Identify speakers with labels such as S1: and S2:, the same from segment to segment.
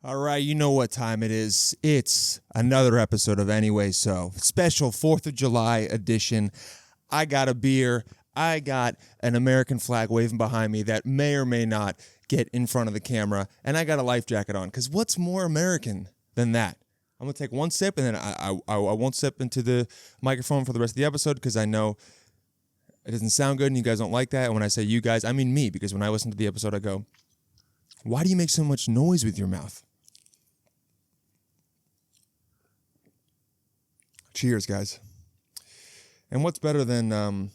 S1: All right, you know what time it is. It's another episode of Anyway So, special 4th of July edition. I got a beer. I got an American flag waving behind me that may or may not get in front of the camera, and I got a life jacket on, because what's more American than that? I'm going to take one sip, and then I won't sip into the microphone for the rest of the episode, because I know it doesn't sound good, and you guys don't like that. And when I say you guys, I mean me, because when I listen to the episode, I go, why do you make so much noise with your mouth? Cheers, guys. And what's better than,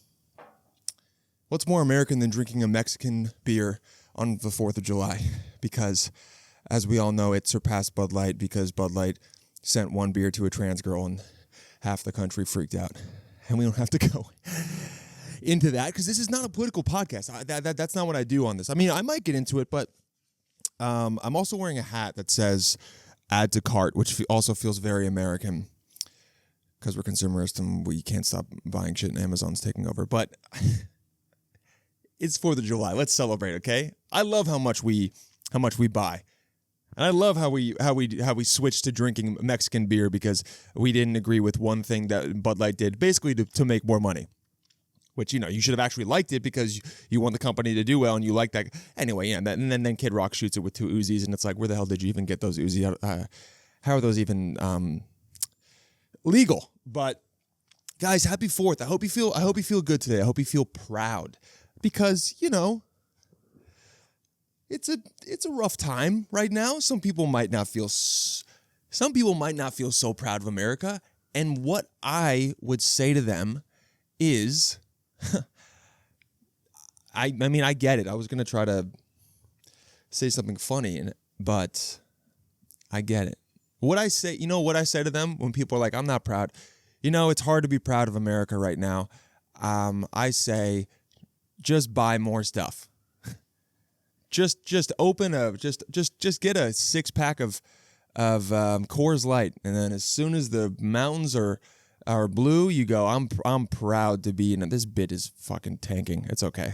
S1: what's more American than drinking a Mexican beer on the 4th of July? Because, as we all know, it surpassed Bud Light, because Bud Light sent one beer to a trans girl and half the country freaked out. And we don't have to go into that, because this is not a political podcast. That's not what I do on this. I mean, I might get into it, but I'm also wearing a hat that says add to cart, which also feels very American, because we're consumerist and we can't stop buying shit and Amazon's taking over. But it's 4th of July. Let's celebrate, okay? I love how much we buy. And I love how we switched to drinking Mexican beer because we didn't agree with one thing that Bud Light did, basically to make more money. Which, you know, you should have actually liked it because you want the company to do well and you like that. Anyway, yeah, and then Kid Rock shoots it with 2 Uzis, and it's like, where the hell did you even get those Uzis? How are those even legal? But guys, happy 4th. I hope you feel good today. I hope you feel proud, because, you know, it's a rough time right now. Some people might not feel so proud of America, and what I would say to them is I mean, I get it. I was going to try to say something funny but I get it. What I say to them when people are like, I'm not proud. You know, it's hard to be proud of America right now. I say, just buy more stuff. just get a 6-pack of Coors Light, and then as soon as the mountains are blue, you go, I'm proud to be in it. This bit is fucking tanking. It's okay.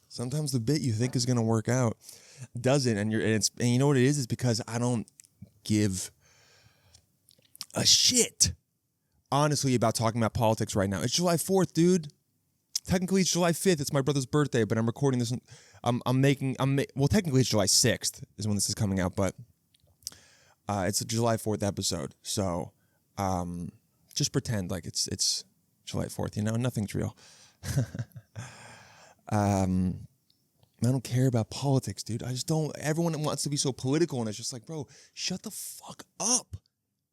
S1: Sometimes the bit you think is going to work out doesn't, and you know what it is? It's because I don't give a shit, honestly, about talking about politics right now. It's July 4th, dude. Technically, it's July 5th. It's my brother's birthday, but I'm recording this. Well, technically, it's July 6th is when this is coming out, but it's a July 4th episode. So just pretend like it's July 4th. You know, nothing's real. I don't care about politics, dude. I just don't. Everyone wants to be so political, and it's just like, bro, shut the fuck up.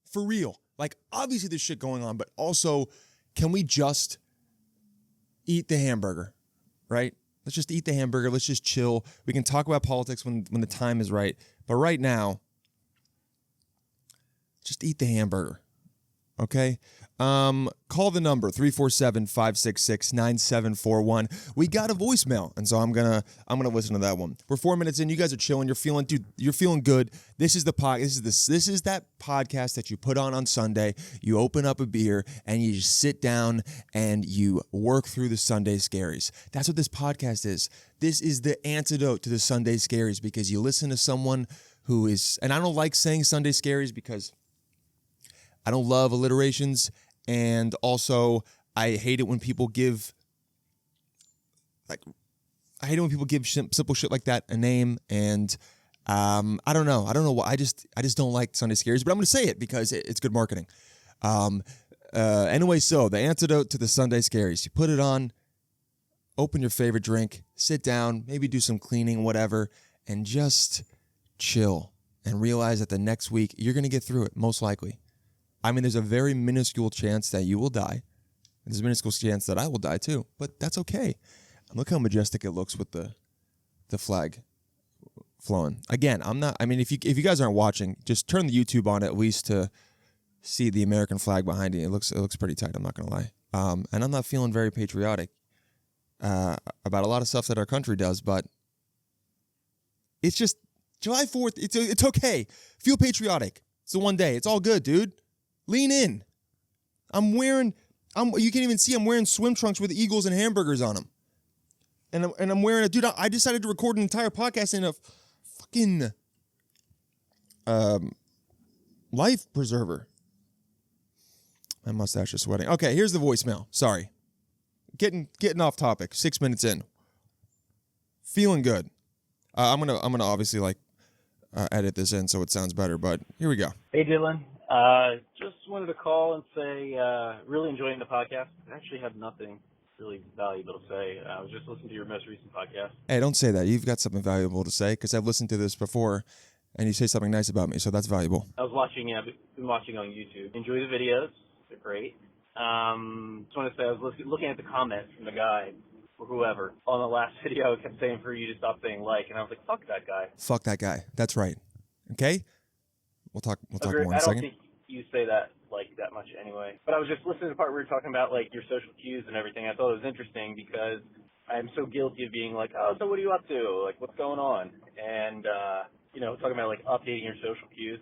S1: For real. Like, obviously there's shit going on, but also, can we just eat the hamburger, right? Let's just eat the hamburger. Let's just chill. We can talk about politics when the time is right. But right now, just eat the hamburger. Okay? Call the number 347-566-9741. We got a voicemail, and so I'm gonna listen to that one. We're 4 minutes in. You guys are chilling. You're feeling good. This is the this is that podcast that you put on Sunday. You open up a beer and you just sit down and you work through the Sunday scaries. That's what this podcast is. This is the antidote to the Sunday scaries, because you listen to someone who is, and I don't like saying Sunday scaries because I don't love alliterations, and also I hate it when people give simple shit like that a name, and I don't know why. I just don't like Sunday scaries, but I'm going to say it because it's good marketing. Anyway, so the antidote to the Sunday scaries: you put it on, open your favorite drink, sit down, maybe do some cleaning, whatever, and just chill and realize that the next week you're going to get through it, most likely. I mean, there's a very minuscule chance that you will die. There's a minuscule chance that I will die too, but that's okay. And look how majestic it looks with the flag flowing. Again, if you guys aren't watching, just turn the YouTube on at least to see the American flag behind you. It looks pretty tight, I'm not going to lie. And I'm not feeling very patriotic about a lot of stuff that our country does, but it's just July 4th. It's okay. Feel patriotic. It's the one day. It's all good, dude. Lean in. You can't even see I'm wearing swim trunks with eagles and hamburgers on them. and I'm wearing a dude. I decided to record an entire podcast in a fucking life preserver. My mustache is sweating. Okay, here's the voicemail. Sorry, getting off topic. 6 minutes in, feeling good. I'm gonna obviously edit this in so it sounds better. But here we go.
S2: Hey Dylan, just wanted to call and say really enjoying the podcast. I actually have nothing really valuable to say. I was just listening to your most recent podcast.
S1: Hey, don't say that. You've got something valuable to say because I've listened to this before, and you say something nice about me, so that's valuable.
S2: I've been watching on YouTube. Enjoy the videos. They're great. Just want to say I was looking at the comments from the guy or whoever on the last video. It kept saying for you to stop saying like, and I was like, fuck that guy.
S1: Fuck that guy. That's right. Okay? We'll talk more in a second.
S2: I don't think you say that that much anyway. But I was just listening to the part where you were talking about your social cues and everything. I thought it was interesting because I'm so guilty of being like, oh, so what are you up to? What's going on? And, talking about updating your social cues.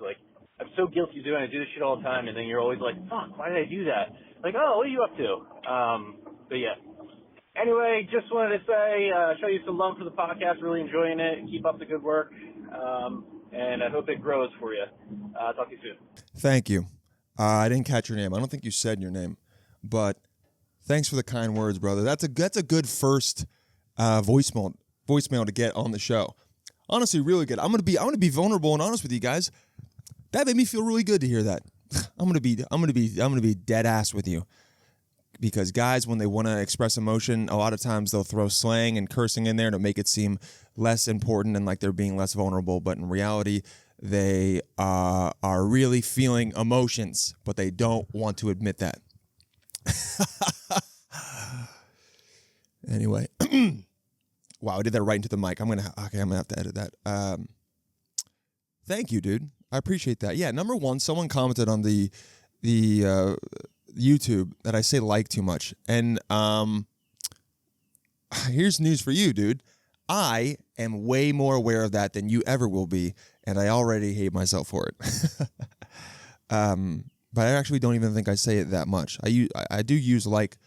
S2: I'm so guilty of doing it. I do this shit all the time. And then you're always like, fuck, why did I do that? Oh, what are you up to? But yeah. Anyway, just wanted to say, show you some love for the podcast. Really enjoying it. Keep up the good work. And I hope it grows for you. Talk to you soon.
S1: Thank you. I didn't catch your name. I don't think you said your name, but thanks for the kind words, brother. That's a good first voicemail to get on the show. Honestly, really good. I'm gonna be vulnerable and honest with you guys. That made me feel really good to hear that. I'm gonna be dead ass with you. Because guys, when they want to express emotion, a lot of times they'll throw slang and cursing in there to make it seem less important and like they're being less vulnerable. But in reality, they are really feeling emotions, but they don't want to admit that. Anyway, wow, I did that right into the mic. I'm gonna have to edit that. Thank you, dude. I appreciate that. Yeah, number one, someone commented on the YouTube that I say like too much. And here's news for you, dude. I am way more aware of that than you ever will be, and I already hate myself for it. But I actually don't even think I say it that much. I do use like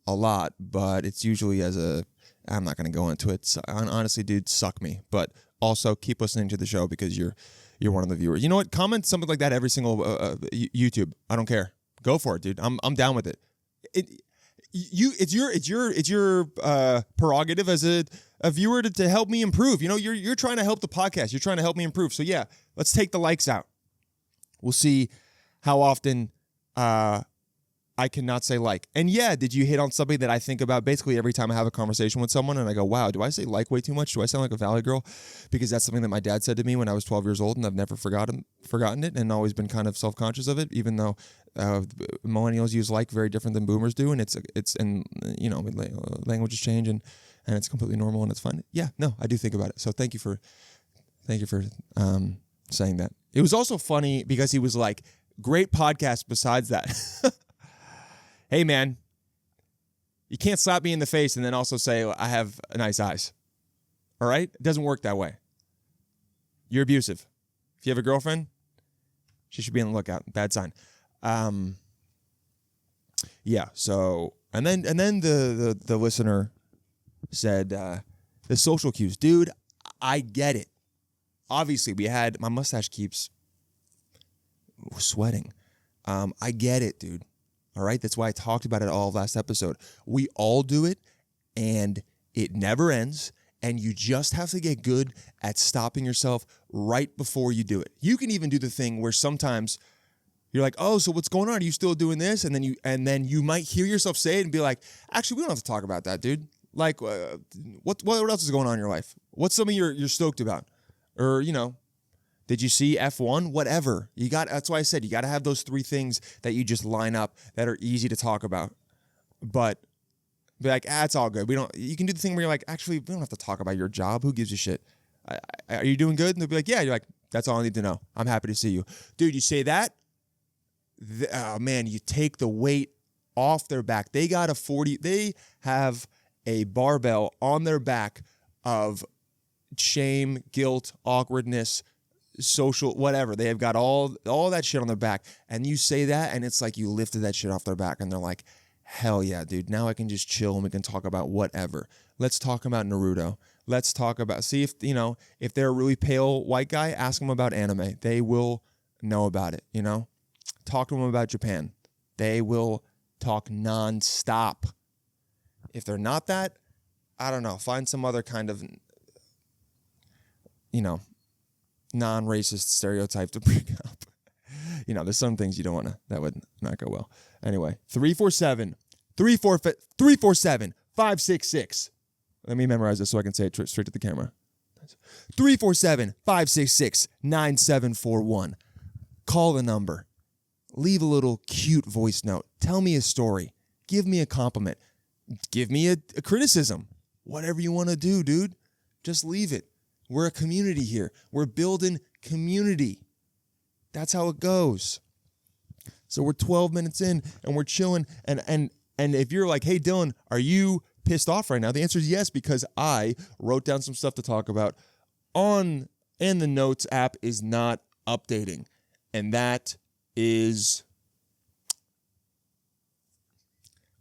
S1: a lot, but it's usually I'm not going to go into it. So, honestly, dude, suck me. But also keep listening to the show because you're one of the viewers. You know what? Comment something like that every single YouTube. I don't care. Go for it, dude. I'm down with it. It's your prerogative as a viewer to help me improve. You're trying to help the podcast. You're trying to help me improve. So yeah, let's take the likes out. We'll see how often I cannot say like. And yeah, did you hit on something that I think about basically every time I have a conversation with someone and I go, wow, do I say like way too much? Do I sound like a valley girl? Because that's something that my dad said to me when I was 12 years old and I've never forgotten it and always been kind of self-conscious of it, even though millennials use like very different than boomers do. And languages change and it's completely normal and it's fine. Yeah, no, I do think about it. So thank you for saying that. It was also funny because he was like, great podcast besides that. Hey, man, you can't slap me in the face and then also say I have nice eyes. All right? It doesn't work that way. You're abusive. If you have a girlfriend, she should be on the lookout. Bad sign. Yeah, so, and then the listener said, the social cues. Dude, I get it. Obviously, my mustache keeps sweating. I get it, dude. All right, that's why I talked about it all last episode. We all do it, and it never ends, and you just have to get good at stopping yourself right before you do it. You can even do the thing where sometimes you're like, oh, so what's going on? Are you still doing this? And then you might hear yourself say it and be like, actually, we don't have to talk about that, dude. Like, what else is going on in your life? What's something you're stoked about? Or, did you see F1? Whatever. That's why I said you got to have those three things that you just line up that are easy to talk about. But be like, it's all good. You can do the thing where you're like, actually, we don't have to talk about your job. Who gives a shit? Are you doing good? And they'll be like, yeah. You're like, that's all I need to know. I'm happy to see you. Dude, you say that, oh man, you take the weight off their back. They have a barbell on their back of shame, guilt, awkwardness, social, whatever. They have got all that shit on their back. And you say that, and it's like you lifted that shit off their back, and they're like, hell yeah, dude. Now I can just chill and we can talk about whatever. Let's talk about Naruto. Let's talk about, see if, if they're a really pale white guy, ask them about anime. They will know about it, Talk to them about Japan. They will talk nonstop. If they're not that, I don't know, find some other kind of, non-racist stereotype to bring up. There's some things you don't want to, that would not go well. Anyway, 347-566. Let me memorize this so I can say it straight to the camera. 347-566-9741. Call the number. Leave a little cute voice note. Tell me a story. Give me a compliment. Give me a criticism. Whatever you want to do, dude. Just leave it. We're a community here. We're building community. That's how it goes. So we're 12 minutes in and we're chilling. And if you're like, hey, Dylan, are you pissed off right now? The answer is yes, because I wrote down some stuff to talk about and the Notes app is not updating. And that is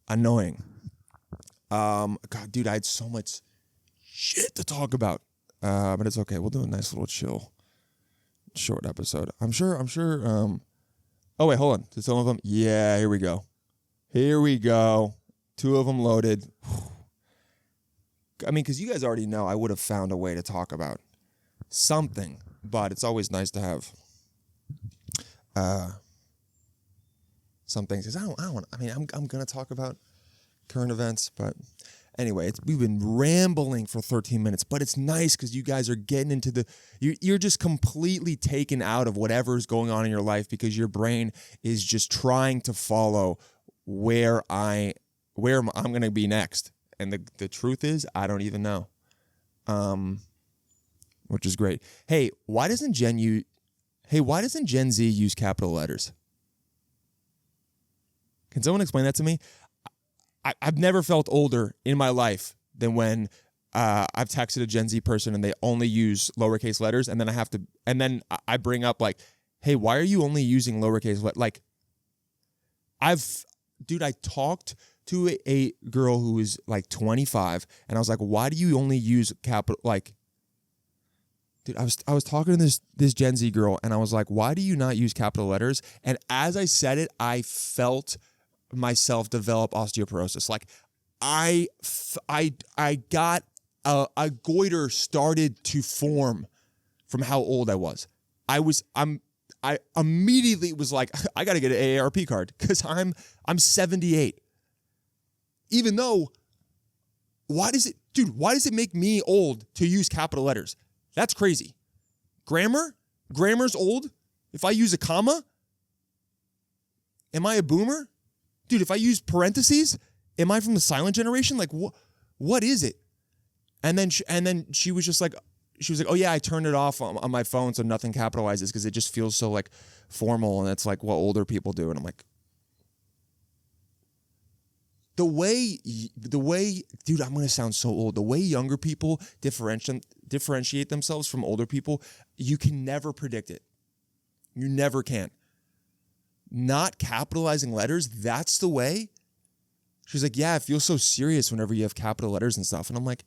S1: annoying. God, dude, I had so much shit to talk about. But it's okay. We'll do a nice little chill, short episode. I'm sure. Oh, wait, hold on. Did some of them? Yeah, here we go. 2 of them loaded. I mean, because you guys already know I would have found a way to talk about something, but it's always nice to have some things. Because I'm going to talk about current events, but anyway, we've been rambling for 13 minutes, but it's nice because you guys are getting into you're just completely taken out of whatever's going on in your life because your brain is just trying to follow where I'm going to be next. And the truth is, I don't even know, which is great. Hey, why doesn't Gen Z use capital letters? Can someone explain that to me? I've never felt older in my life than when I've texted a Gen Z person and they only use lowercase letters, and then I bring up like, hey, why are you only using lowercase letters? Like, I talked to a girl who is like 25, and I was like, why do you only use capital? Like, dude, I was talking to this Gen Z girl, and I was like, why do you not use capital letters? And as I said it, I felt myself develop osteoporosis. Like I got a goiter started to form from how old I was. I immediately was like, I got to get an AARP card because I'm 78. Even though, why does it make me old to use capital letters? That's crazy. Grammar's old. If I use a comma, am I a boomer? Dude, if I use parentheses, am I from the silent generation? Like, what is it? And then she was just like, oh yeah, I turned it off on my phone so nothing capitalizes because it just feels so like formal, and it's like what older people do. And I'm like, the way, dude, I'm gonna sound so old. The way younger people differentiate themselves from older people, you can never predict it. You never can. Not capitalizing letters, that's the way. She's like, yeah, it feels so serious whenever you have capital letters and stuff. And I'm like,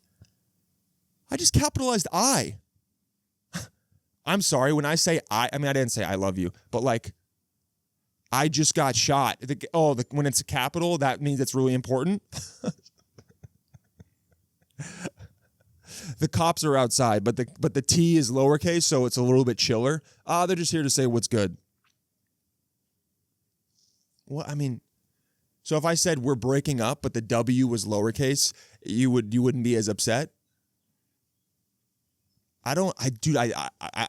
S1: I just capitalized I. I'm sorry, when I say I didn't say I love you, but like, I just got shot. When it's a capital, that means it's really important. The cops are outside, but the T is lowercase, so it's a little bit chiller. They're just here to say what's good. Well, I mean, so if I said we're breaking up, but the W was lowercase, you wouldn't be as upset. I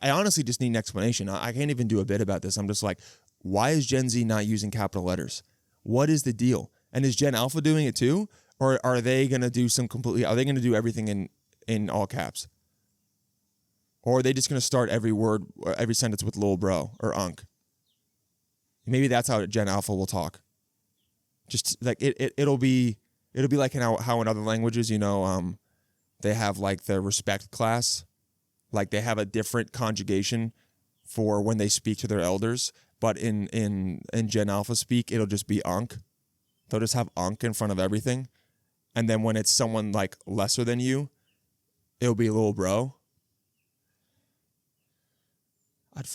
S1: honestly just need an explanation. I can't even do a bit about this. I'm just like, why is Gen Z not using capital letters? What is the deal? And is Gen Alpha doing it too? Or are they going to do are they going to do everything in all caps? Or are they just going to start every sentence with lil bro or unk? Maybe that's how Gen Alpha will talk. Just like it'll be like how in other languages, they have like the respect class. Like they have a different conjugation for when they speak to their elders. But in Gen Alpha speak, it'll just be unk. They'll just have unk in front of everything. And then when it's someone like lesser than you, it'll be a little bro. I'd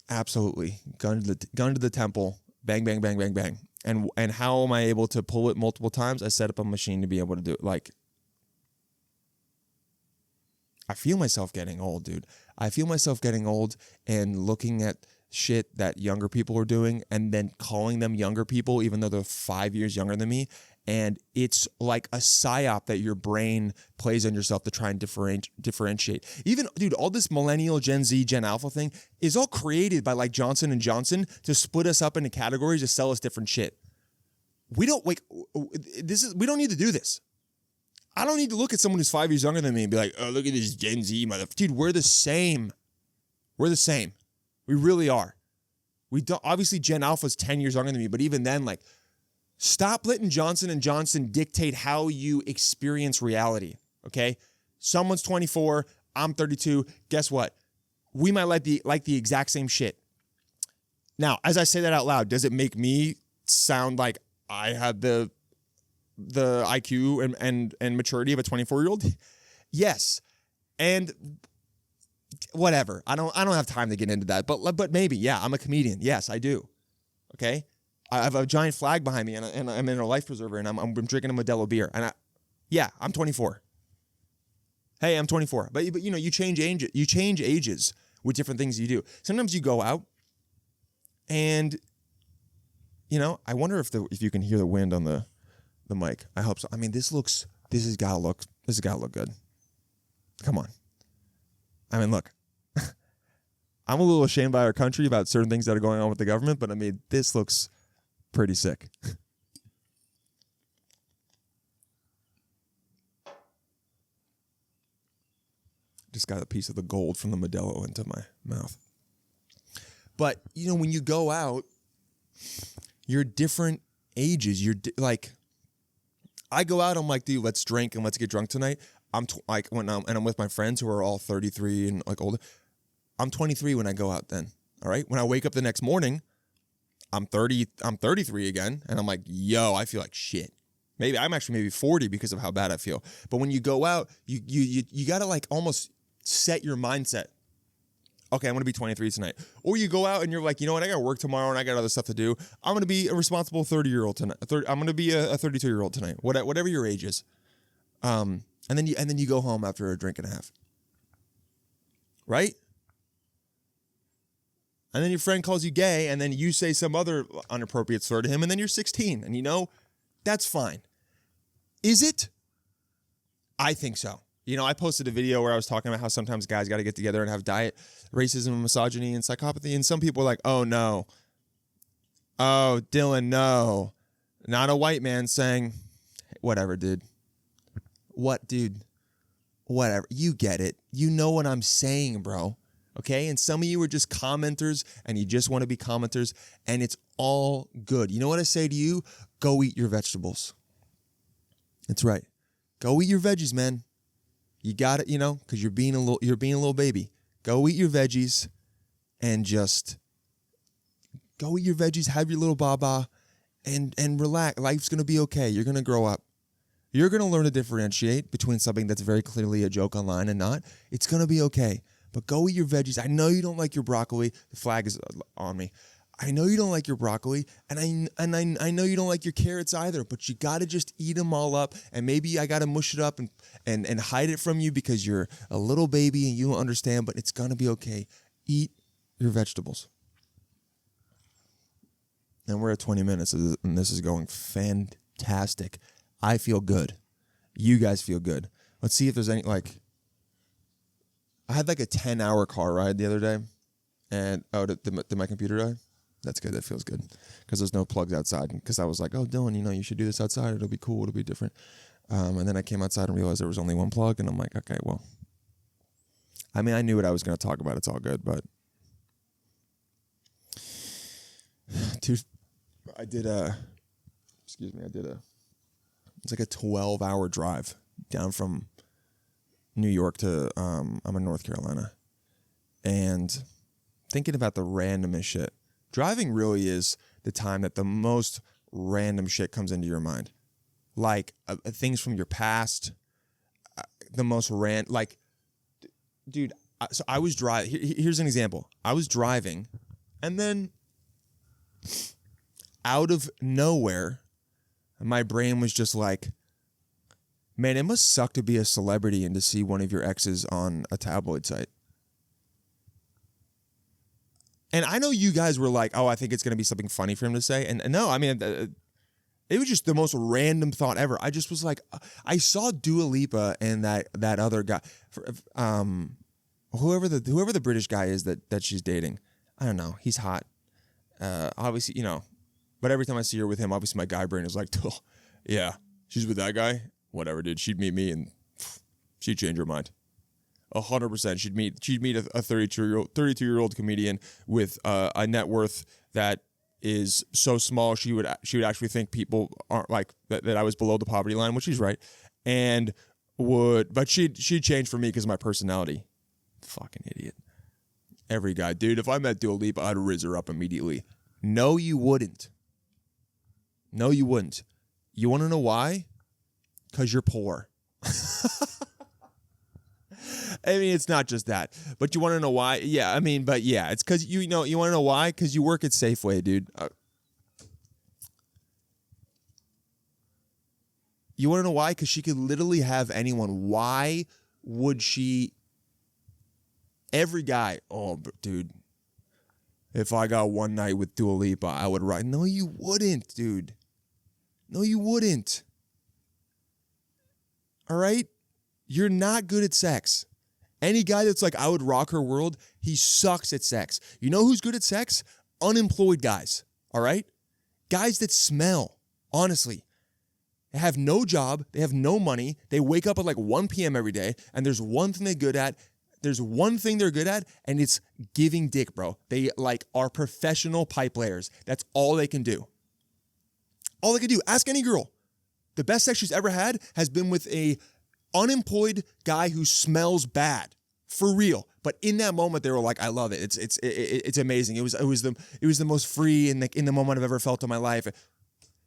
S1: absolutely gun to the temple, bang, bang, bang, bang, bang. And how am I able to pull it multiple times? I set up a machine to be able to do it. Like, I feel myself getting old, dude. I feel myself getting old and looking at shit that younger people are doing and then calling them younger people, even though they're 5 years younger than me. And it's like a psyop that your brain plays on yourself to try and differentiate. Even, dude, all this millennial, Gen Z, Gen Alpha thing is all created by like Johnson & Johnson to split us up into categories to sell us different shit. We don't need to do this. I don't need to look at someone who's 5 years younger than me and be like, oh, look at this Gen Z motherfucker. Dude, we're the same. We're the same. We really are. We don't, obviously Gen Alpha is 10 years younger than me, but even then, like, stop letting Johnson & Johnson dictate how you experience reality, okay? Someone's 24, I'm 32. Guess what? We might like the exact same shit. Now, as I say that out loud, does it make me sound like I have the IQ and maturity of a 24-year-old? Yes. And whatever. I don't have time to get into that. But maybe, yeah, I'm a comedian. Yes, I do. Okay? I have a giant flag behind me, and I'm in a life preserver, and I'm drinking a Modelo beer. And I'm 24. Hey, I'm 24. But you know, you change ages with different things you do. Sometimes you go out, and you know, I wonder if you can hear the wind on the mic. I hope so. I mean, this has gotta look good. Come on. I mean, look. I'm a little ashamed by our country about certain things that are going on with the government, but I mean, this looks pretty sick. Just got a piece of the gold from the Modelo into my mouth. But, you know, when you go out, you're different ages. Like, I go out, I'm like, dude, let's drink and let's get drunk tonight. I'm with my friends who are all 33 and like older. I'm 23 when I go out then. All right. When I wake up the next morning, I'm 33 again. And I'm like, yo, I feel like shit. I'm maybe 40 because of how bad I feel. But when you go out, you got to like almost set your mindset. Okay, I'm going to be 23 tonight. Or you go out and you're like, you know what? I got to work tomorrow and I got other stuff to do. I'm going to be a responsible 30-year-old tonight. I'm going to be a 32-year-old tonight. Whatever your age is. And then you go home after a drink and a half. Right? And then your friend calls you gay, and then you say some other inappropriate slur to him, and then you're 16. And you know, that's fine. Is it? I think so. You know, I posted a video where I was talking about how sometimes guys got to get together and have diet racism, misogyny, and psychopathy. And some people are like, oh, no. Oh, Dylan, no. Not a white man saying, whatever, dude. What, dude? Whatever. You get it. You know what I'm saying, bro. Okay? And some of you are just commenters, and you just want to be commenters, and it's all good. You know what I say to you? Go eat your vegetables. That's right. Go eat your veggies, man. You got it, you know, because you're being a little baby. Go eat your veggies and just go eat your veggies, have your little baba, and relax. Life's going to be okay. You're going to grow up. You're going to learn to differentiate between something that's very clearly a joke online and not. It's going to be okay. But go eat your veggies. I know you don't like your broccoli. The flag is on me. I know you don't like your broccoli, and I know you don't like your carrots either, but you got to just eat them all up, and maybe I got to mush it up and hide it from you because you're a little baby and you don't understand, but it's going to be okay. Eat your vegetables. And we're at 20 minutes, and this is going fantastic. I feel good. You guys feel good. Let's see if there's any, like, I had like a 10-hour car ride the other day, and, did my computer die? That's good. That feels good because there's no plugs outside. Because I was like, oh, Dylan, you know, you should do this outside. It'll be cool. It'll be different. And then I came outside and realized there was only one plug. And I'm like, okay, well, I mean, I knew what I was going to talk about. It's all good. But, dude, it's like a 12-hour drive down from New York to, I'm in North Carolina. And thinking about the randomest shit. Driving really is the time that the most random shit comes into your mind. like things from your past, the most like, dude. So I was driving. Here's an example. I was driving, and then out of nowhere, my brain was just like, man, it must suck to be a celebrity and to see one of your exes on a tabloid site. And I know you guys were like, oh, I think it's going to be something funny for him to say. And no, I mean, it was just the most random thought ever. I just was like, I saw Dua Lipa and that other guy, whoever the British guy is that she's dating. I don't know. He's hot. Obviously, you know, but every time I see her with him, obviously my guy brain is like, oh, yeah, she's with that guy. Whatever, dude. She'd meet me and she'd change her mind. 100%. She'd meet a 32-year-old comedian with a net worth that is so small she would actually think people aren't like that I was below the poverty line, which she's right, but she'd change for me because of my personality. Fucking idiot. Every guy, dude. If I met Dua Lipa, I'd riz her up immediately. No, you wouldn't. No, you wouldn't. You want to know why? Because you're poor. I mean, it's not just that, but you want to know why? Yeah, I mean, but yeah, it's because you want to know why? Because you work at Safeway, dude. You want to know why? Because she could literally have anyone. Why would she? Every guy, oh, dude. If I got one night with Dua Lipa, I would write. No, you wouldn't, dude. No, you wouldn't. All right? You're not good at sex. Any guy that's like, I would rock her world, he sucks at sex. You know who's good at sex? Unemployed guys. All right? Guys that smell, honestly. They have no job. They have no money. They wake up at like 1 p.m. every day, and there's one thing they're good at. There's one thing they're good at, and it's giving dick, bro. They like are professional pipe layers. That's all they can do. All they can do. Ask any girl. The best sex she's ever had has been with a unemployed guy who smells bad, for real. But in that moment, they were like, "I love it. It's amazing. It was the most free in the moment I've ever felt in my life."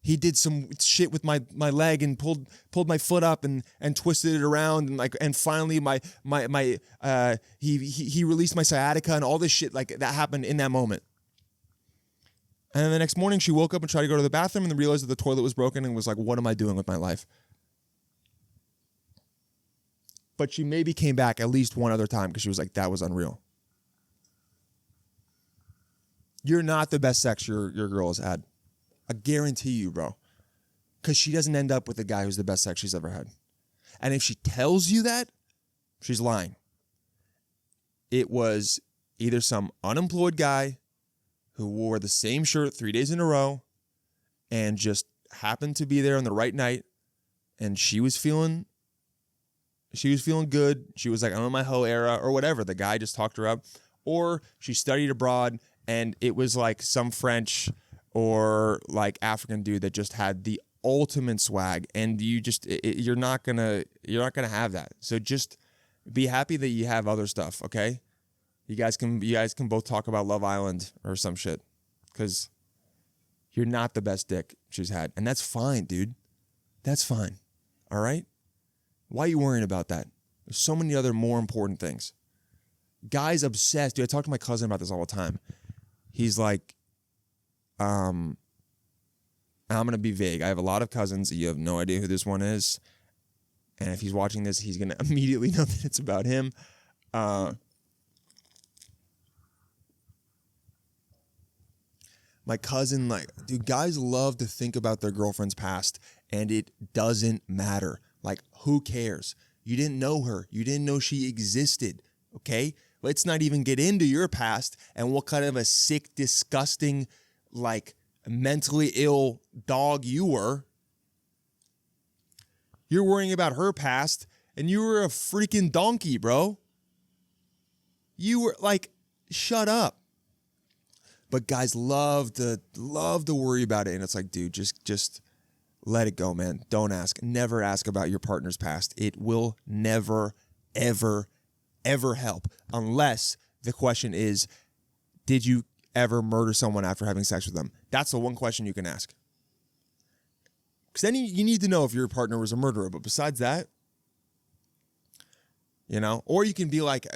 S1: He did some shit with my leg and pulled my foot up and twisted it around and finally he released my sciatica and all this shit like that happened in that moment. And then the next morning she woke up and tried to go to the bathroom and then realized that the toilet was broken and was like, what am I doing with my life? But she maybe came back at least one other time because she was like, that was unreal. You're not the best sex your girl has had. I guarantee you, bro. Because she doesn't end up with the guy who's the best sex she's ever had. And if she tells you that, she's lying. It was either some unemployed guy who wore the same shirt 3 days in a row and just happened to be there on the right night, and she was feeling good. She was like, I'm in my hoe era or whatever. The guy just talked her up. Or she studied abroad and it was like some French or like African dude that just had the ultimate swag, and you're not gonna have that. So just be happy that you have other stuff, okay? You guys can both talk about Love Island or some shit, because you're not the best dick she's had, and that's fine, dude. That's fine. All right? Why are you worrying about that? There's so many other more important things. Guys obsessed, dude. I talk to my cousin about this all the time. He's like, I'm going to be vague. I have a lot of cousins. You have no idea who this one is. And if he's watching this, he's going to immediately know that it's about him. My cousin, like, dude, guys love to think about their girlfriend's past, and it doesn't matter. Like, who cares? You didn't know her. You didn't know she existed, okay? Let's not even get into your past and what kind of a sick, disgusting, like, mentally ill dog you were. You're worrying about her past, and you were a freaking donkey, bro. You were, like, shut up. But guys love to worry about it, and it's like, dude, just let it go, man. Don't ask. Never ask about your partner's past. It will never, ever, ever help, unless the question is, did you ever murder someone after having sex with them? That's the one question you can ask. Because then you need to know if your partner was a murderer. But besides that, you know, or you can be like,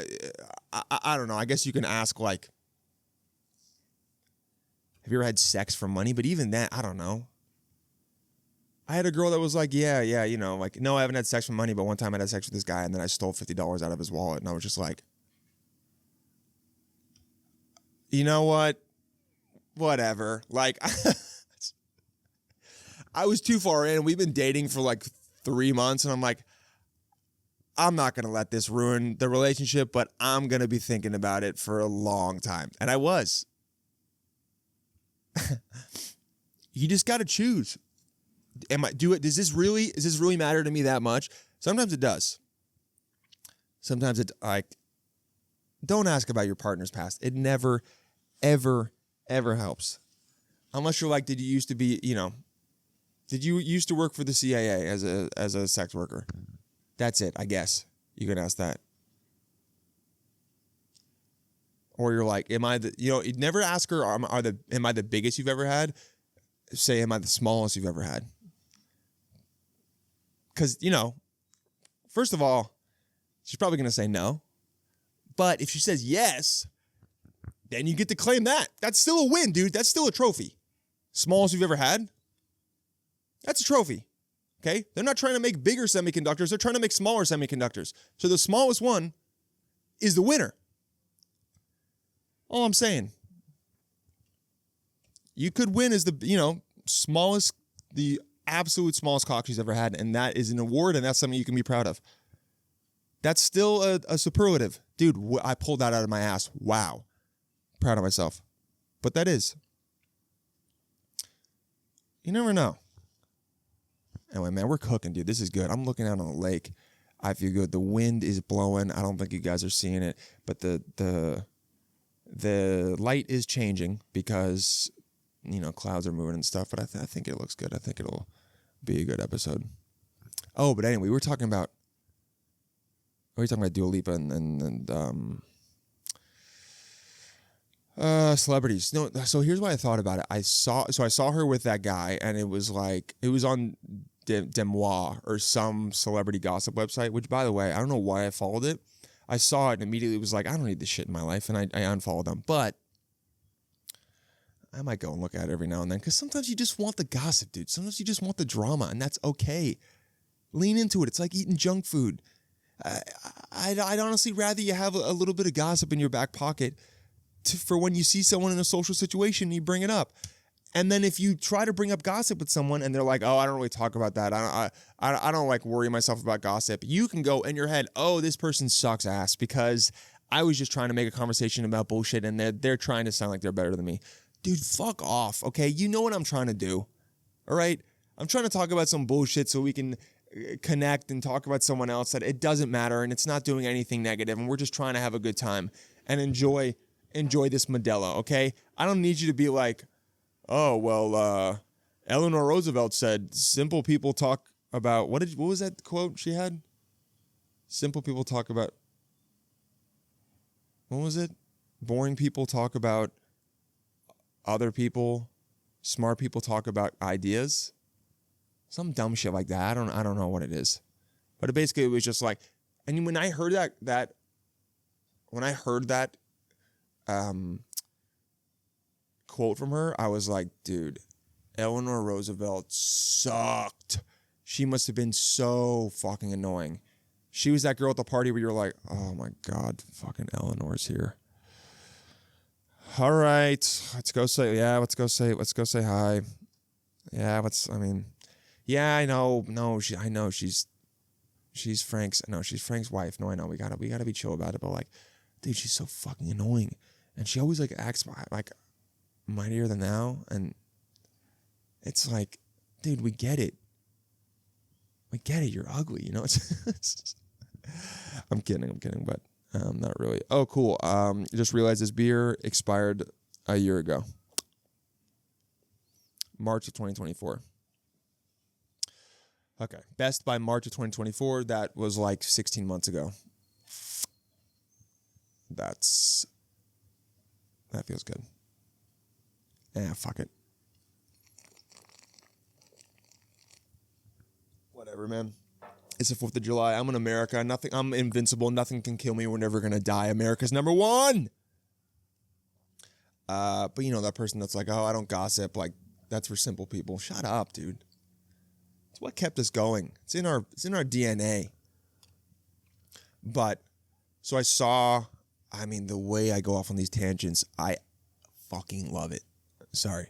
S1: I don't know. I guess you can ask like, have you ever had sex for money? But even that, I don't know. I had a girl that was like, yeah, you know, like, no, I haven't had sex for money, but one time I had sex with this guy and then I stole $50 out of his wallet. And I was just like, you know what? Whatever. Like, I was too far in. We've been dating for like 3 months and I'm like, I'm not going to let this ruin the relationship, but I'm going to be thinking about it for a long time. And I was. You just got to choose. Does this really matter to me that much? Sometimes it does. Sometimes it like, don't ask about your partner's past. It never, ever, ever helps. Unless you're like, did you used to be, you know, did you used to work for the CIA as a sex worker? That's it, I guess. You can ask that. Or you're like, am I the, you know, you'd never ask her, am I the biggest you've ever had? Say, am I the smallest you've ever had? Because, you know, first of all, she's probably going to say no. But if she says yes, then you get to claim that. That's still a win, dude. That's still a trophy. Smallest you've ever had? That's a trophy. Okay? They're not trying to make bigger semiconductors. They're trying to make smaller semiconductors. So the smallest one is the winner. All I'm saying. You could win as the, you know, smallest, the absolute smallest cock she's ever had. And that is an award, and that's something you can be proud of. That's still a superlative. Dude, I pulled that out of my ass. Wow. Proud of myself. But that is. You never know. Anyway, man, we're cooking, dude. This is good. I'm looking out on the lake. I feel good. The wind is blowing. I don't think you guys are seeing it, but the light is changing because, you know, clouds are moving and stuff. But I think it looks good. I think it'll be a good episode. Oh, but anyway, we were talking about Dua Lipa and celebrities. No, so here's what I thought about it. I saw her with that guy, and it was on Demois or some celebrity gossip website, which, by the way, I don't know why I followed it. I saw it and immediately was like, I don't need this shit in my life, and I unfollowed them. But I might go and look at it every now and then, because sometimes you just want the gossip, dude. Sometimes you just want the drama, and that's okay. Lean into it. It's like eating junk food. I'd honestly rather you have a little bit of gossip in your back pocket for when you see someone in a social situation and you bring it up. And then if you try to bring up gossip with someone and they're like, oh, I don't really talk about that. I don't like worry myself about gossip. You can go in your head, oh, this person sucks ass because I was just trying to make a conversation about bullshit and they're trying to sound like they're better than me. Dude, fuck off, okay? You know what I'm trying to do, all right? I'm trying to talk about some bullshit so we can connect and talk about someone else that it doesn't matter and it's not doing anything negative and we're just trying to have a good time and enjoy this Modelo, okay? I don't need you to be like, oh, well, Eleanor Roosevelt said simple people talk about, what was that quote she had? Simple people talk about, what was it? Boring people talk about other people, smart people talk about ideas. Some dumb shit like that. I don't know what it is. But basically it was just like, and when I heard that quote from her, I was like, dude, Eleanor Roosevelt sucked. She must have been so fucking annoying. She was that girl at the party where you're like, oh my God, fucking Eleanor's here. All right, let's go say hi. Yeah, yeah, I know. No, she's Frank's wife. No, I know. We gotta be chill about it. But like, dude, she's so fucking annoying, and she always like acts like mightier than thou, and it's like, dude, we get it. You're ugly, you know. I'm kidding, but not really. Oh, cool. Just realized this beer expired a year ago, March of 2024. Okay, best by March of 2024. That was like 16 months ago. That feels good. Yeah, fuck it. Whatever, man. It's the 4th of July. I'm in America. I'm invincible. Nothing can kill me. We're never going to die. America's number one. But that person that's like, oh, I don't gossip. Like, that's for simple people. Shut up, dude. It's what kept us going. It's in our DNA. But, so I saw, the way I go off on these tangents, I fucking love it. Sorry.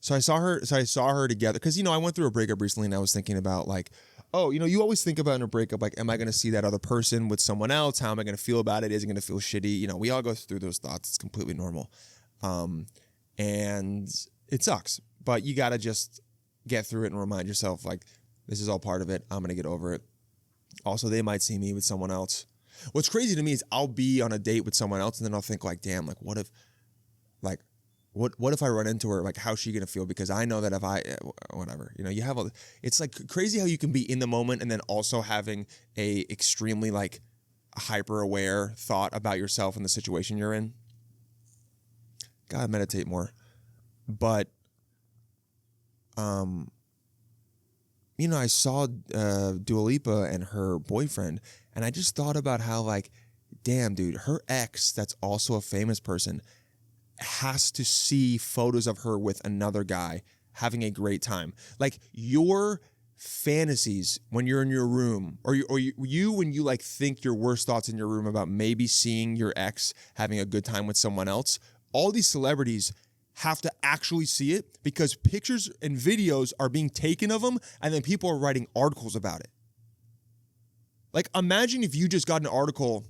S1: So I saw her together, because, I went through a breakup recently, and I was thinking about, like, oh, you always think about in a breakup, like, am I going to see that other person with someone else? How am I going to feel about it? Is it going to feel shitty? We all go through those thoughts. It's completely normal. And it sucks, but you got to just get through it and remind yourself, like, this is all part of it. I'm going to get over it. Also, they might see me with someone else. What's crazy to me is I'll be on a date with someone else, and then I'll think, like, damn, like, what if I run into her? Like, how's she going to feel? Because I know that if whatever, you have it's like crazy how you can be in the moment and then also having a extremely, like, hyper aware thought about yourself and the situation you're in. Gotta meditate more. But, I saw Dua Lipa and her boyfriend, and I just thought about how, like, damn, dude, her ex, that's also a famous person, has to see photos of her with another guy having a great time. Like, your fantasies when you're in your room, or you when you, like, think your worst thoughts in your room about maybe seeing your ex having a good time with someone else, all these celebrities have to actually see it, because pictures and videos are being taken of them, and then people are writing articles about it. Like, imagine if you just got an article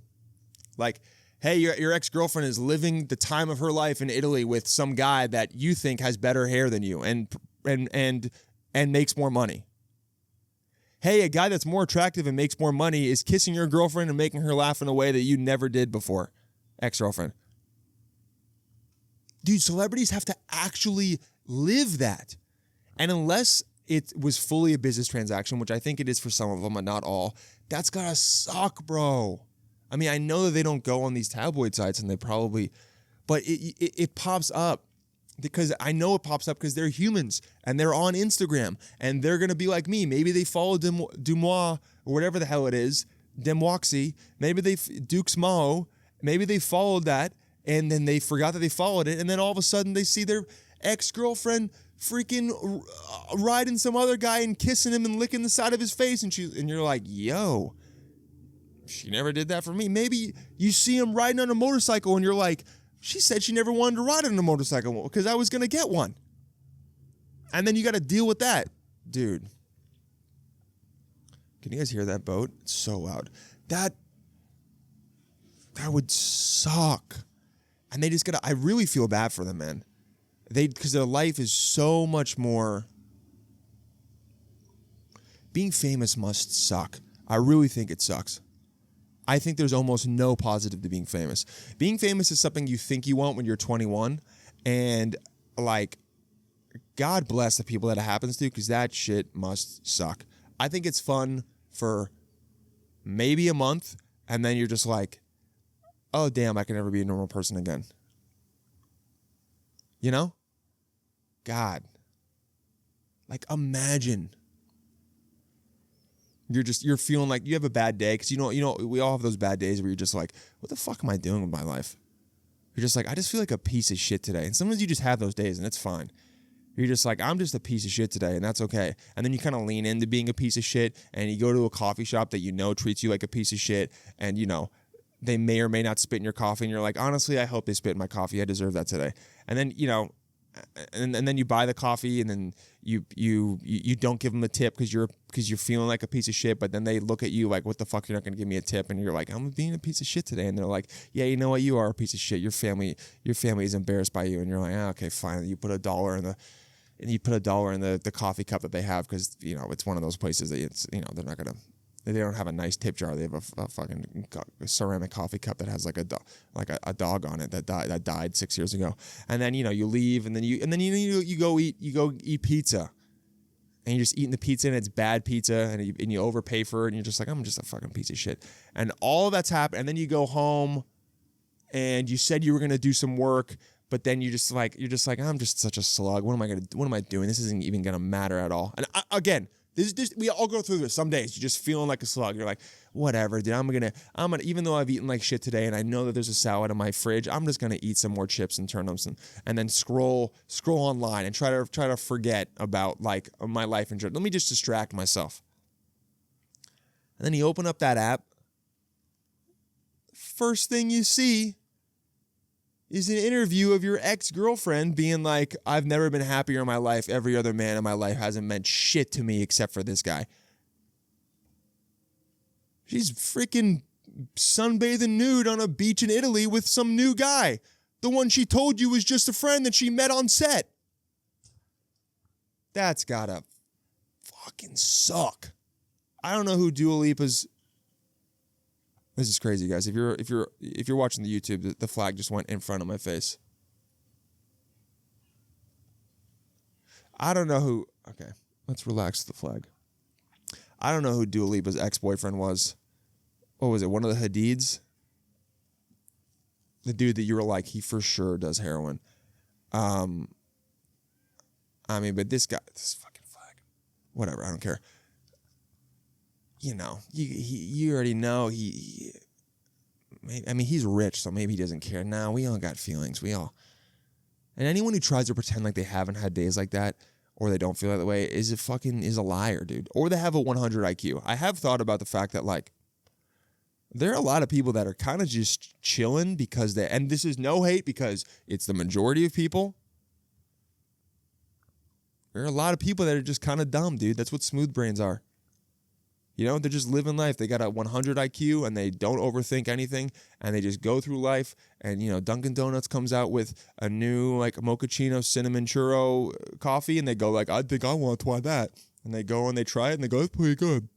S1: like, hey, your ex-girlfriend is living the time of her life in Italy with some guy that you think has better hair than you and makes more money. Hey, a guy that's more attractive and makes more money is kissing your girlfriend and making her laugh in a way that you never did before. Ex-girlfriend. Dude, celebrities have to actually live that. And unless it was fully a business transaction, which I think it is for some of them, but not all, that's gotta suck, bro. I know that they don't go on these tabloid sites, and they probably, but it pops up, because I know it pops up because they're humans and they're on Instagram and they're going to be like me. Maybe they follow Dumois or whatever the hell it is, Demoxy. Maybe Duke's Mo. Maybe they followed that and then they forgot that they followed it. And then all of a sudden they see their ex-girlfriend freaking riding some other guy and kissing him and licking the side of his face. And you're like, yo, she never did that for me. Maybe you see him riding on a motorcycle and you're like, she said she never wanted to ride on a motorcycle because I was going to get one. And then you got to deal with that. Dude. Can you guys hear that boat? It's so loud. That would suck. And they just got to, I really feel bad for them, man. Because their life is so much more. Being famous must suck. I really think it sucks. I think there's almost no positive to being famous. Being famous is something you think you want when you're 21. And, like, God bless the people that it happens to, because that shit must suck. I think it's fun for maybe a month, and then you're just like, oh, damn, I can never be a normal person again. You know? God. Like, imagine. You're feeling like you have a bad day, because you know we all have those bad days where you're just like, what the fuck am I doing with my life? You're just like, I just feel like a piece of shit today. And sometimes you just have those days and it's fine. You're just like, I'm just a piece of shit today, and that's okay. And then you kind of lean into being a piece of shit, and you go to a coffee shop that you know treats you like a piece of shit, and they may or may not spit in your coffee, and you're like, honestly, I hope they spit in my coffee. I deserve that today. And then and then you buy the coffee, and then you don't give them a tip because you're feeling like a piece of shit. But then they look at you like, what the fuck, you're not gonna give me a tip? And you're like, I'm being a piece of shit today. And they're like, yeah, you know what, you are a piece of shit. Your family is embarrassed by you. And you're like, okay, fine. And you put $1 in the coffee cup that they have, because it's one of those places that it's they're not gonna. They don't have a nice tip jar. They have a fucking ceramic coffee cup that has like a dog on it that died 6 years ago. And then you leave, and then you go eat pizza, and you're just eating the pizza, and it's bad pizza, and you overpay for it, and you're just like, I'm just a fucking piece of shit. And all of that's happened. And then you go home, and you said you were gonna do some work, but then you're just like I'm just such a slug. What am I doing? This isn't even gonna matter at all. And again, We all go through this. Some days you're just feeling like a slug. You're like, whatever, dude. I'm gonna. Even though I've eaten like shit today, and I know that there's a salad in my fridge, I'm just gonna eat some more chips and turnips, and then scroll online and try to forget about like my life in general. Let me just distract myself. And then you open up that app. First thing you see is an interview of your ex-girlfriend being like, I've never been happier in my life. Every other man in my life hasn't meant shit to me except for this guy. She's freaking sunbathing nude on a beach in Italy with some new guy. The one she told you was just a friend that she met on set. That's gotta fucking suck. I don't know who Dua Lipa's. This is crazy, guys. If you're watching the YouTube, the flag just went in front of my face. I don't know who. Okay, let's relax the flag. I don't know who Dua Lipa's ex-boyfriend was. What was it? One of the Hadids? The dude that you were like, he for sure does heroin. I mean, but this fucking flag. Whatever, I don't care. You know, you already know he's rich, so maybe he doesn't care. Nah, we all got feelings. And anyone who tries to pretend like they haven't had days like that or they don't feel that way is a liar, dude. Or they have a 100 IQ. I have thought about the fact that like there are a lot of people that are kind of just chilling because and this is no hate because it's the majority of people. There are a lot of people that are just kind of dumb, dude. That's what smooth brains are. You know, they're just living life. They got a 100 IQ and they don't overthink anything and they just go through life. And, you know, Dunkin' Donuts comes out with a new like mochaccino cinnamon churro coffee and they go like, I think I want to try that. And they go and they try it and they go, it's pretty good.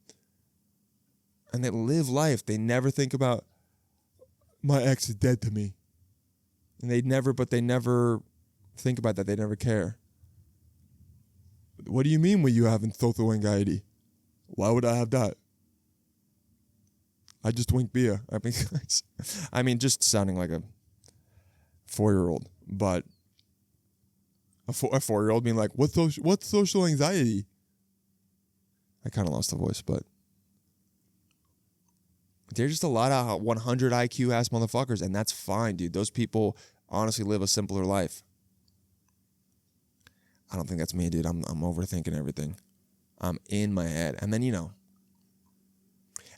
S1: And they live life. They never think about my ex is dead to me. And they never think about that. They never care. What do you mean when you have social anxiety? Why would I have that? I just drink beer. I mean, just sounding like a 4-year-old, but a 4-year-old being like, what's social anxiety? I kind of lost the voice, but there's just a lot of 100 IQ ass motherfuckers, and that's fine, dude. Those people honestly live a simpler life. I don't think that's me, dude. I'm overthinking everything. I'm in my head. And then, you know,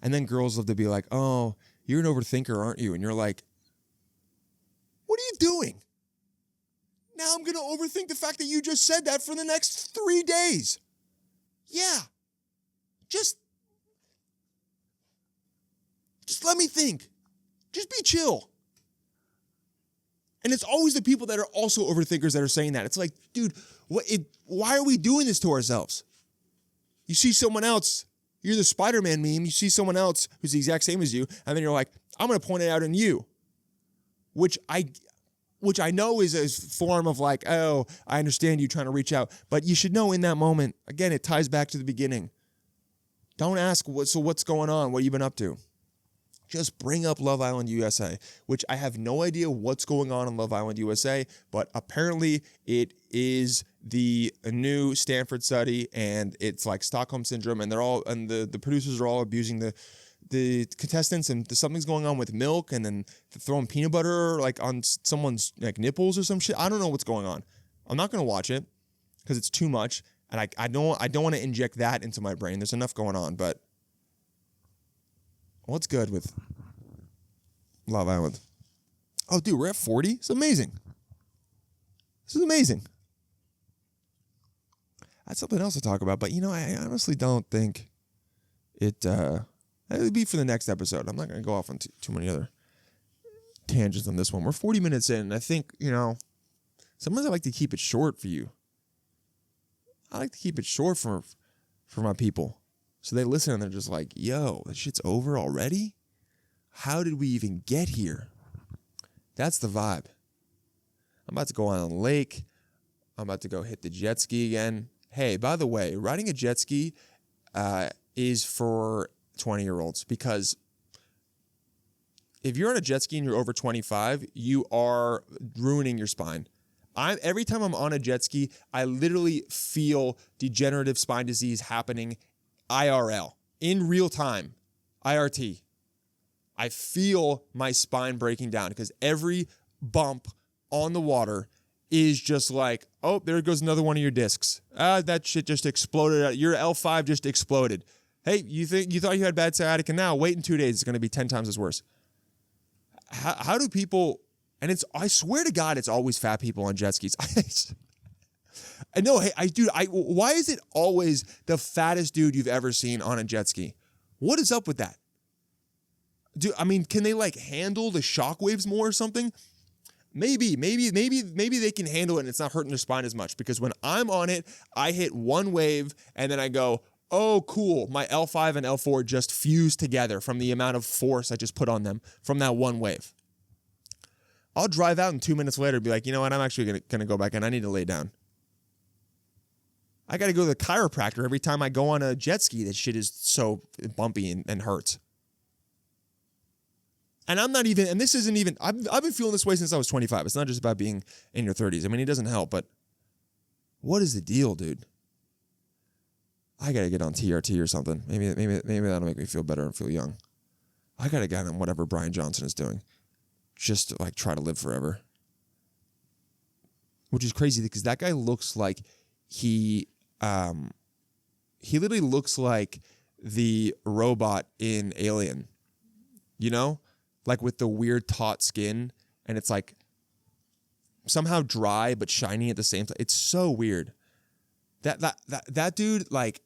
S1: and then girls love to be like, oh, you're an overthinker, aren't you? And you're like, what are you doing? Now I'm going to overthink the fact that you just said that for the next 3 days. Yeah. Just let me think. Just be chill. And it's always the people that are also overthinkers that are saying that. It's like, dude, why are we doing this to ourselves? You see someone else, you're the Spider-Man meme, you see someone else who's the exact same as you, and then you're like, I'm going to point it out in you. Which I know is a form of like, oh, I understand you trying to reach out. But you should know in that moment, again, it ties back to the beginning. Don't ask, what's going on? What have you been up to? Just bring up Love Island USA, which I have no idea what's going on in Love Island USA, but apparently it is the new Stanford study, and it's like Stockholm syndrome, and the producers are all abusing the contestants, and something's going on with milk, and then throwing peanut butter like on someone's like nipples or some shit. I don't know what's going on. I'm not gonna watch it because it's too much, and I don't want to inject that into my brain. There's enough going on, but. What's good with Love Island? Oh, dude, we're at 40? It's amazing. This is amazing. That's something else to talk about, but, you know, I honestly don't think it would be for the next episode. I'm not going to go off on too many other tangents on this one. We're 40 minutes in, and I think, you know, sometimes I like to keep it short for you. I like to keep it short for my people. So they listen and they're just like, yo, that shit's over already? How did we even get here? That's the vibe. I'm about to go on a lake. I'm about to go hit the jet ski again. Hey, by the way, riding a jet ski is for 20-year-olds because if you're on a jet ski and you're over 25, you are ruining your spine. Every time I'm on a jet ski, I literally feel degenerative spine disease happening IRL, in real time, IRT. I feel my spine breaking down because every bump on the water is just like, oh, there goes another one of your discs. That shit just exploded. Your L5 just exploded. Hey, you thought you had bad sciatica now? Wait in 2 days. It's going to be 10 times as worse. How do people... And I swear to God, it's always fat people on jet skis. I know, hey, why is it always the fattest dude you've ever seen on a jet ski? What is up with that? Can they like handle the shockwaves more or something? Maybe they can handle it and it's not hurting their spine as much, because when I'm on it, I hit one wave and then I go, oh, cool. My L5 and L4 just fused together from the amount of force I just put on them from that one wave. I'll drive out and 2 minutes later and be like, you know what? I'm actually going to go back in. I need to lay down. I got to go to the chiropractor every time I go on a jet ski. That shit is so bumpy and hurts. And I'm not even, and this isn't even, I've been feeling this way since I was 25. It's not just about being in your 30s. I mean, it doesn't help, but what is the deal, dude? I got to get on TRT or something. Maybe that'll make me feel better and feel young. I got to get on whatever Brian Johnson is doing. Just to like try to live forever. Which is crazy because that guy looks like he literally looks like the robot in Alien. You know? Like with the weird taut skin and it's like somehow dry but shiny at the same time. It's so weird. That dude, like,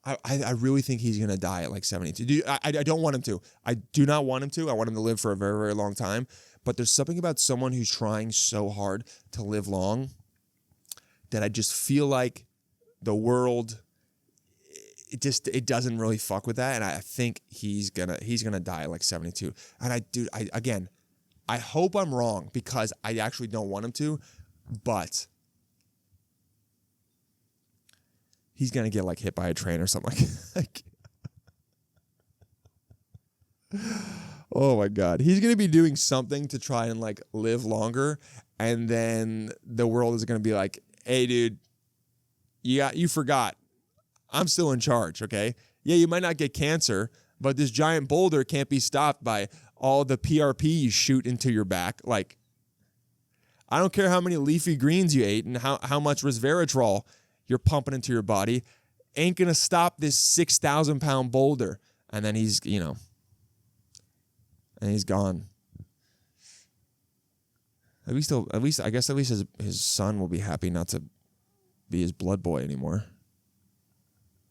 S1: I really think he's going to die at like 72. I don't want him to. I do not want him to. I want him to live for a very, very long time. But there's something about someone who's trying so hard to live long that I just feel like the world, it doesn't really fuck with that. And I think he's gonna die at like 72. And I hope I'm wrong because I actually don't want him to, but he's going to get like hit by a train or something like oh my God. He's going to be doing something to try and like live longer. And then the world is going to be like, hey dude, you forgot. I'm still in charge. Okay. Yeah. You might not get cancer, but this giant boulder can't be stopped by all the PRP you shoot into your back. Like, I don't care how many leafy greens you ate and how much resveratrol you're pumping into your body, ain't going to stop this 6,000 pound boulder. And then he's gone. At least his son will be happy not to be his blood boy anymore.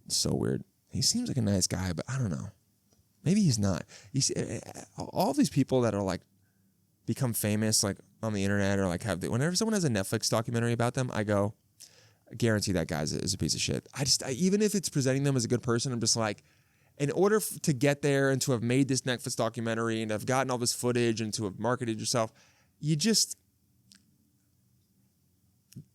S1: It's so weird. He seems like a nice guy, but I don't know. Maybe he's not. You see, all these people that are like become famous, like on the internet, or like whenever someone has a Netflix documentary about them, I go, I guarantee that guy is a piece of shit. Even if it's presenting them as a good person, I'm just like, in order to get there and to have made this Netflix documentary and have gotten all this footage and to have marketed yourself,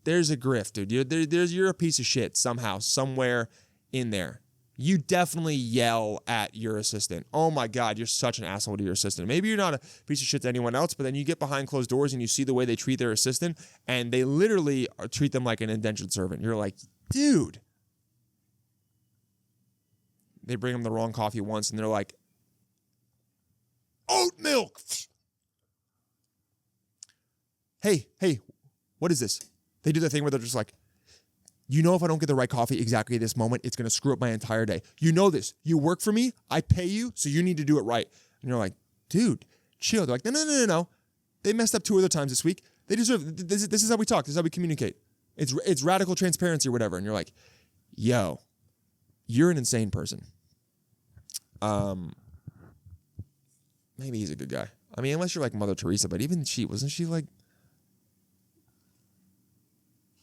S1: there's a grift, dude. You're a piece of shit somehow, somewhere in there. You definitely yell at your assistant. Oh my God, you're such an asshole to your assistant. Maybe you're not a piece of shit to anyone else, but then you get behind closed doors and you see the way they treat their assistant, and they literally treat them like an indentured servant. You're like, dude. They bring them the wrong coffee once, and they're like, oat milk. Hey, what is this? They do the thing where they're just like, you know, if I don't get the right coffee exactly at this moment, it's going to screw up my entire day. You know this. You work for me. I pay you, so you need to do it right. And you're like, dude, chill. They're like, no. They messed up 2 other times this week. They deserve, this is how we talk. This is how we communicate. It's radical transparency or whatever. And you're like, yo, you're an insane person. Maybe he's a good guy. I mean, unless you're like Mother Teresa, but even wasn't she like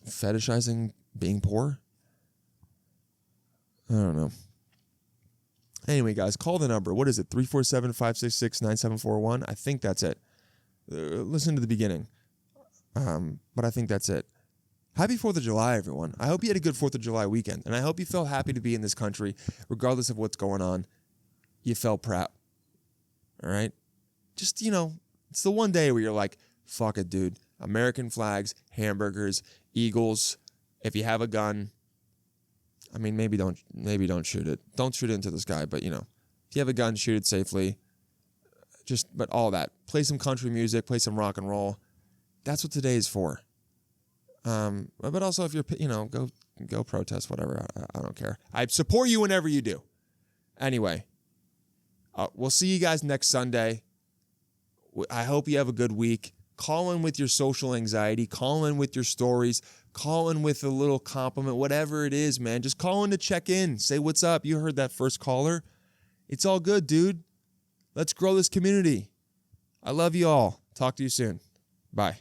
S1: fetishizing being poor? I don't know. Anyway, guys, call the number. What is it? 347-566-9741. I think that's it. Listen to the beginning. But I think that's it. Happy 4th of July, everyone. I hope you had a good 4th of July weekend. And I hope you felt happy to be in this country, regardless of what's going on. You felt proud. All right? Just, it's the one day where you're like, fuck it, dude. American flags, hamburgers, eagles. If you have a gun, I mean, maybe don't shoot it. Don't shoot it into the sky, but, if you have a gun, shoot it safely. But all that. Play some country music, play some rock and roll. That's what today is for. But also if you're, go protest, whatever. I don't care. I support you whenever you do. Anyway, we'll see you guys next Sunday. I hope you have a good week. Call in with your social anxiety. Call in with your stories. Call in with a little compliment, whatever it is, man. Just call in to check in. Say what's up. You heard that first caller. It's all good, dude. Let's grow this community. I love you all. Talk to you soon. Bye.